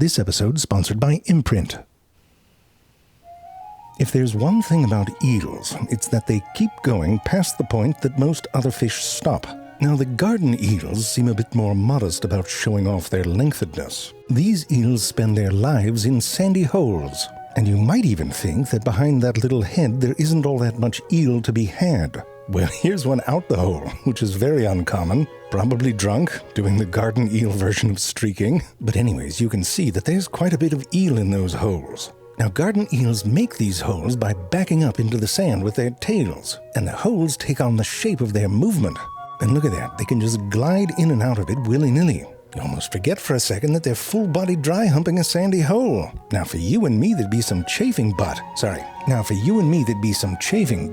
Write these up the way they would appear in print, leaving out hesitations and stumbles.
This episode sponsored by Imprint. If there's one thing about eels, it's that they keep going past the point that most other fish stop. Now, the garden eels seem a bit more modest about showing off their lengthedness. These eels spend their lives in sandy holes, and you might even think that behind that little head there isn't all that much eel to be had. Well, here's one out the hole, which is very uncommon. Probably drunk, doing the garden eel version of streaking. But anyways, you can see that there's quite a bit of eel in those holes. Now, garden eels make these holes by backing up into the sand with their tails, and the holes take on the shape of their movement. And look at that, they can just glide in and out of it willy-nilly. You almost forget for a second that they're full-body dry humping a sandy hole. Now, for you and me, there'd be some chafing,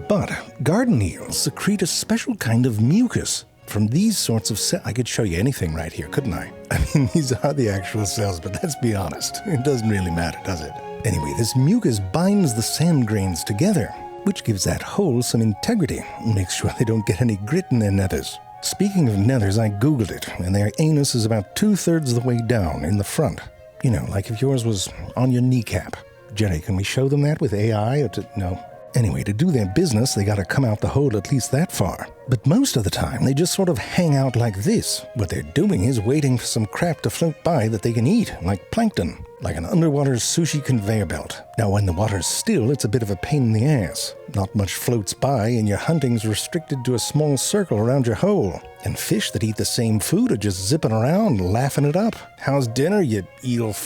but garden eels secrete a special kind of mucus. From these sorts of cells, I could show you anything right here, couldn't I? I mean, these are the actual cells, but let's be honest, it doesn't really matter, does it? Anyway, this mucus binds the sand grains together, which gives that hole some integrity and makes sure they don't get any grit in their nethers. Speaking of nethers, I googled it, and their anus is about 2/3 of the way down in the front. You know, like if yours was on your kneecap. Jerry, can we show them that with AI? No. Anyway, to do their business, they gotta come out the hole at least that far. But most of the time, they just sort of hang out like this. What they're doing is waiting for some crap to float by that they can eat, like plankton, like an underwater sushi conveyor belt. Now, when the water's still, it's a bit of a pain in the ass. Not much floats by, and your hunting's restricted to a small circle around your hole. And fish that eat the same food are just zipping around, laughing it up. How's dinner, you eel f***?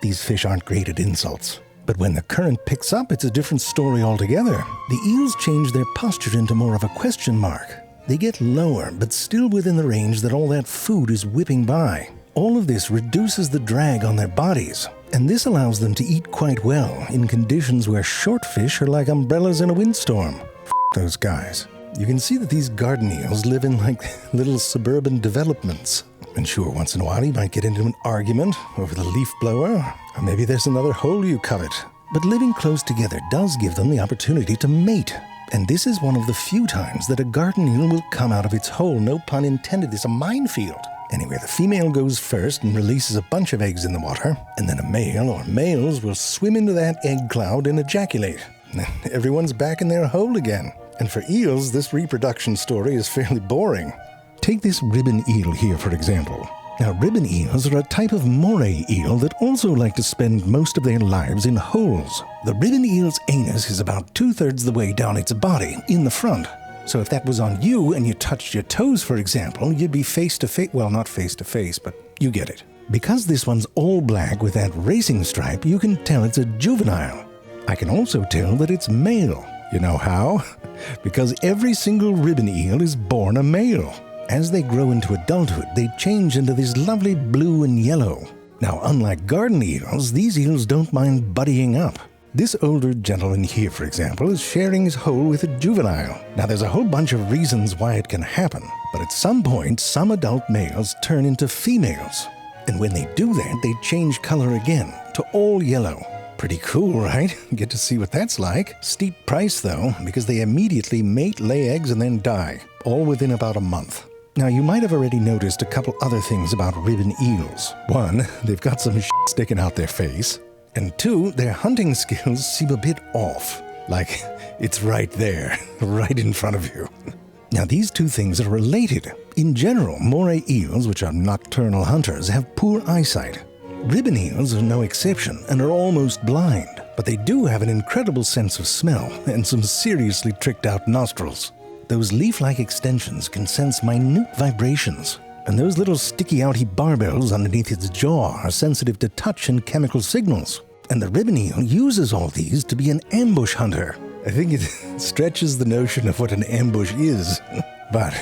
These fish aren't great at insults. But when the current picks up, it's a different story altogether. The eels change their posture into more of a question mark. They get lower, but still within the range that all that food is whipping by. All of this reduces the drag on their bodies, and this allows them to eat quite well in conditions where short fish are like umbrellas in a windstorm. F*** those guys. You can see that these garden eels live in like little suburban developments. And sure, once in a while you might get into an argument over the leaf blower, or maybe there's another hole you covet. But living close together does give them the opportunity to mate. And this is one of the few times that a garden eel will come out of its hole, no pun intended, it's a minefield. Anyway, the female goes first and releases a bunch of eggs in the water, and then a male or males will swim into that egg cloud and ejaculate. Everyone's back in their hole again. And for eels, this reproduction story is fairly boring. Take this ribbon eel here, for example. Now, ribbon eels are a type of moray eel that also like to spend most of their lives in holes. The ribbon eel's anus is about 2/3 the way down its body, in the front. So if that was on you and you touched your toes, for example, you'd be face-to-face, well, not face-to-face, but you get it. Because this one's all black with that racing stripe, you can tell it's a juvenile. I can also tell that it's male. You know how? Because every single ribbon eel is born a male. As they grow into adulthood, they change into this lovely blue and yellow. Now, unlike garden eels, these eels don't mind buddying up. This older gentleman here, for example, is sharing his hole with a juvenile. Now, there's a whole bunch of reasons why it can happen, but at some point, some adult males turn into females. And when they do that, they change color again to all yellow. Pretty cool, right? Get to see what that's like. Steep price, though, because they immediately mate, lay eggs, and then die, all within about a month. Now, you might have already noticed a couple other things about ribbon eels. One, they've got some shit sticking out their face. And two, their hunting skills seem a bit off. Like, it's right there, right in front of you. Now, these two things are related. In general, moray eels, which are nocturnal hunters, have poor eyesight. Ribbon eels are no exception and are almost blind, but they do have an incredible sense of smell and some seriously tricked-out nostrils. Those leaf-like extensions can sense minute vibrations, and those little sticky-outy barbels underneath its jaw are sensitive to touch and chemical signals. And the ribbon eel uses all these to be an ambush hunter. I think it stretches the notion of what an ambush is, but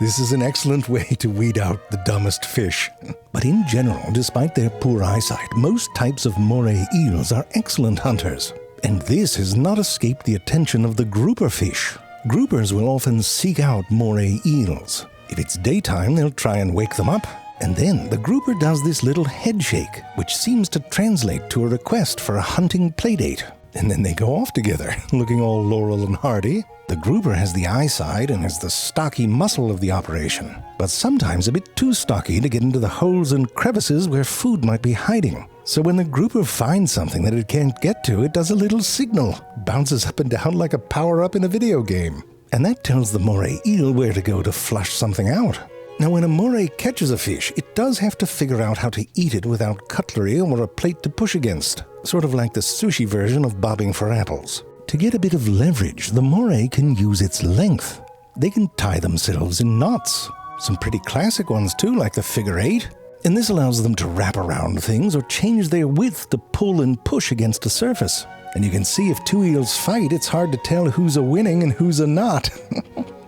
this is an excellent way to weed out the dumbest fish. But in general, despite their poor eyesight, most types of moray eels are excellent hunters. And this has not escaped the attention of the grouper fish. Groupers will often seek out moray eels. If it's daytime, they'll try and wake them up. And then the grouper does this little head shake, which seems to translate to a request for a hunting playdate. And then they go off together, looking all laurel and hardy. The grouper has the eyesight and is the stocky muscle of the operation, but sometimes a bit too stocky to get into the holes and crevices where food might be hiding. So when the grouper finds something that it can't get to, it does a little signal, bounces up and down like a power-up in a video game. And that tells the moray eel where to go to flush something out. Now when a moray catches a fish, it does have to figure out how to eat it without cutlery or a plate to push against, sort of like the sushi version of bobbing for apples. To get a bit of leverage, the moray can use its length. They can tie themselves in knots. Some pretty classic ones too, like the figure 8. And this allows them to wrap around things or change their width to pull and push against a surface. And you can see if two eels fight, it's hard to tell who's a winning and who's a not.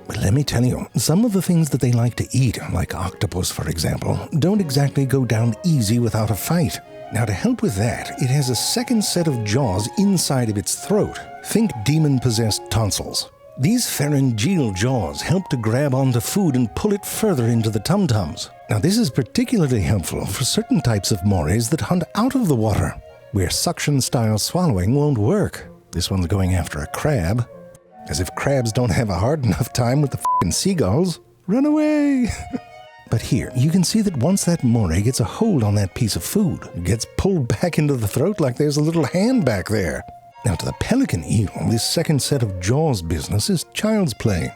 But let me tell you, some of the things that they like to eat, like octopus for example, don't exactly go down easy without a fight. Now to help with that, it has a second set of jaws inside of its throat. Think demon-possessed tonsils. These pharyngeal jaws help to grab onto food and pull it further into the tum-tums. Now this is particularly helpful for certain types of morays that hunt out of the water, where suction-style swallowing won't work. This one's going after a crab. As if crabs don't have a hard enough time with the f***ing seagulls. Run away! But here, you can see that once that moray gets a hold on that piece of food, it gets pulled back into the throat like there's a little hand back there. Now to the pelican eel, this second set of jaws business is child's play.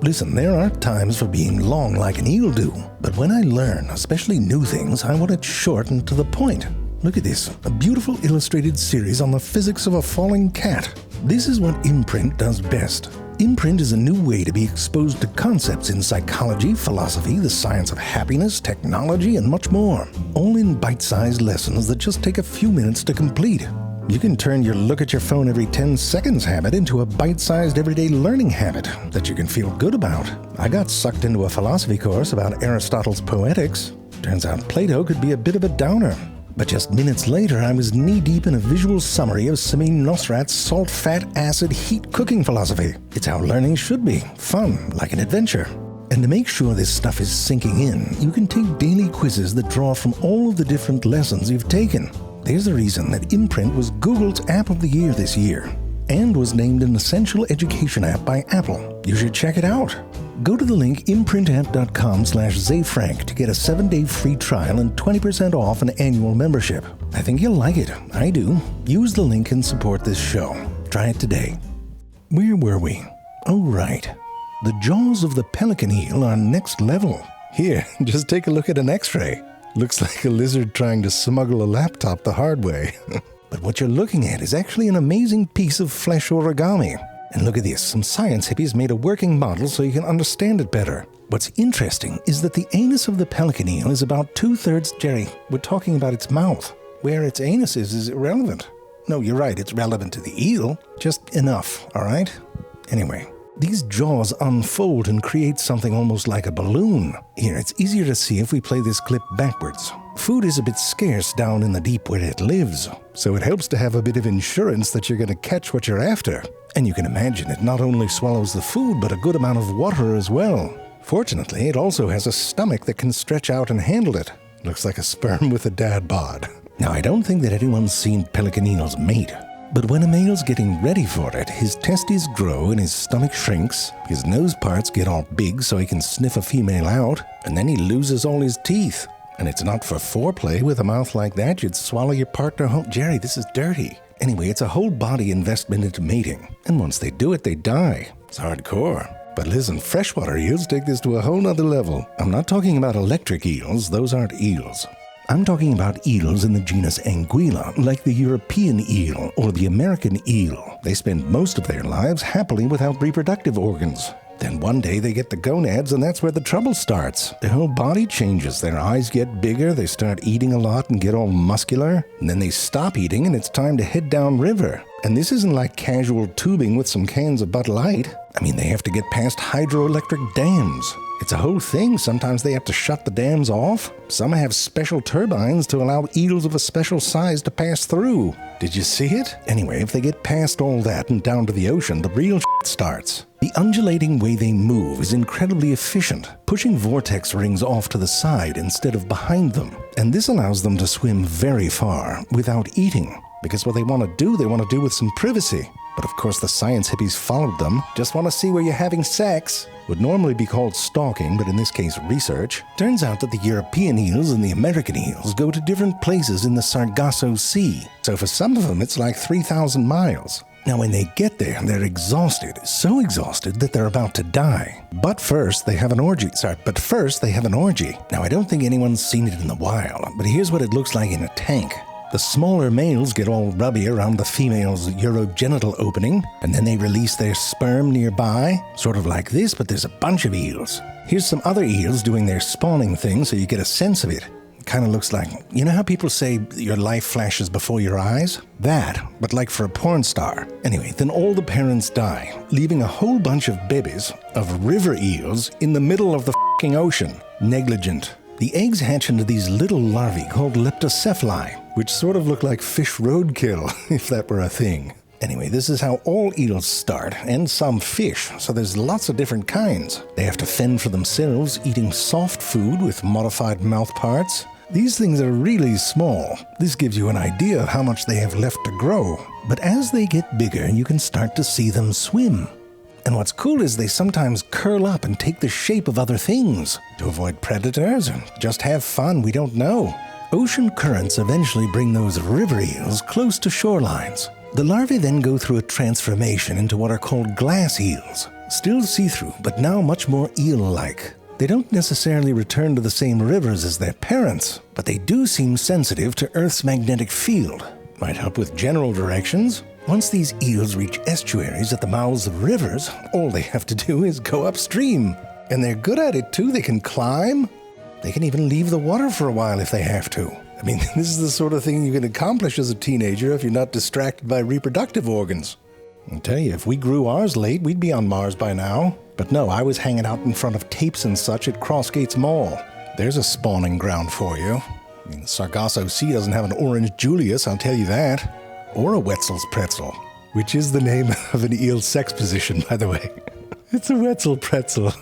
Listen, there are times for being long like an eel do, but when I learn, especially new things, I want it short and to the point. Look at this, a beautiful illustrated series on the physics of a falling cat. This is what Imprint does best. Imprint is a new way to be exposed to concepts in psychology, philosophy, the science of happiness, technology, and much more. All in bite-sized lessons that just take a few minutes to complete. You can turn your look at your phone every 10 seconds habit into a bite-sized everyday learning habit that you can feel good about. I got sucked into a philosophy course about Aristotle's Poetics. Turns out Plato could be a bit of a downer. But just minutes later, I was knee-deep in a visual summary of Samin Nosrat's salt, fat, acid, heat cooking philosophy. It's how learning should be. Fun, like an adventure. And to make sure this stuff is sinking in, you can take daily quizzes that draw from all of the different lessons you've taken. There's a reason that Imprint was Google's App of the Year this year, and was named an essential education app by Apple. You should check it out. Go to the link imprintapp.com/zayfrank to get a 7-day free trial and 20% off an annual membership. I think you'll like it. I do. Use the link and support this show. Try it today. Where were we? Oh, right. The jaws of the pelican eel are next level. Here, just take a look at an x-ray. Looks like a lizard trying to smuggle a laptop the hard way. But what you're looking at is actually an amazing piece of flesh origami. And look at this, some science hippies made a working model so you can understand it better. What's interesting is that the anus of the pelican eel is about 2/3, Jerry, we're talking about its mouth. Where its anus is irrelevant. No, you're right, it's relevant to the eel, just enough, all right? Anyway, these jaws unfold and create something almost like a balloon. Here, it's easier to see if we play this clip backwards. Food is a bit scarce down in the deep where it lives, so it helps to have a bit of insurance that you're going to catch what you're after. And you can imagine it not only swallows the food, but a good amount of water as well. Fortunately, it also has a stomach that can stretch out and handle it. Looks like a sperm with a dad bod. Now, I don't think that anyone's seen pelican eels mate. But when a male's getting ready for it, his testes grow and his stomach shrinks, his nose parts get all big so he can sniff a female out, and then he loses all his teeth. And it's not for foreplay. With a mouth like that, you'd swallow your partner whole. Jerry, this is dirty. Anyway, it's a whole body investment into mating. And once they do it, they die. It's hardcore. But listen, freshwater eels take this to a whole nother level. I'm not talking about electric eels. Those aren't eels. I'm talking about eels in the genus Anguilla, like the European eel or the American eel. They spend most of their lives happily without reproductive organs. Then one day they get the gonads, and that's where the trouble starts. Their whole body changes. Their eyes get bigger, they start eating a lot and get all muscular, and then they stop eating and it's time to head downriver. And this isn't like casual tubing with some cans of Bud Light. I mean, they have to get past hydroelectric dams. It's a whole thing. Sometimes they have to shut the dams off. Some have special turbines to allow eels of a special size to pass through. Did you see it? Anyway, if they get past all that and down to the ocean, the real shit starts. The undulating way they move is incredibly efficient, pushing vortex rings off to the side instead of behind them. And this allows them to swim very far without eating. Because what they want to do with some privacy. But of course the science hippies followed them. Just want to see where you're having sex. would normally be called stalking, but in this case research, turns out that the European eels and the American eels go to different places in the Sargasso Sea. So for some of them, it's like 3,000 miles. Now when they get there, they're exhausted, so exhausted that they're about to die. But first they have an orgy. Now I don't think anyone's seen it in the wild, but here's what it looks like in a tank. The smaller males get all rubby around the female's urogenital opening, and then they release their sperm nearby, sort of like this, but there's a bunch of eels. Here's some other eels doing their spawning thing so you get a sense of it. It kind of looks like, you know how people say your life flashes before your eyes? That, but like for a porn star. Anyway, then all the parents die, leaving a whole bunch of babies of river eels in the middle of the f***ing ocean. Negligent. The eggs hatch into these little larvae called leptocephali, which sort of look like fish roadkill, if that were a thing. Anyway, this is how all eels start, and some fish, so there's lots of different kinds. They have to fend for themselves, eating soft food with modified mouth parts. These things are really small. This gives you an idea of how much they have left to grow. But as they get bigger, you can start to see them swim. And what's cool is they sometimes curl up and take the shape of other things. To avoid predators or just have fun, we don't know. Ocean currents eventually bring those river eels close to shorelines. The larvae then go through a transformation into what are called glass eels. Still see-through, but now much more eel-like. They don't necessarily return to the same rivers as their parents, but they do seem sensitive to Earth's magnetic field. Might help with general directions. Once these eels reach estuaries at the mouths of rivers, all they have to do is go upstream. And they're good at it too. They can climb. They can even leave the water for a while if they have to. I mean, this is the sort of thing you can accomplish as a teenager if you're not distracted by reproductive organs. I'll tell you, if we grew ours late, we'd be on Mars by now. But no, I was hanging out in front of tapes and such at Crossgates Mall. There's a spawning ground for you. I mean, the Sargasso Sea doesn't have an orange Julius, I'll tell you that. Or a Wetzel's pretzel, which is the name of an eel sex position, by the way. It's a Wetzel pretzel.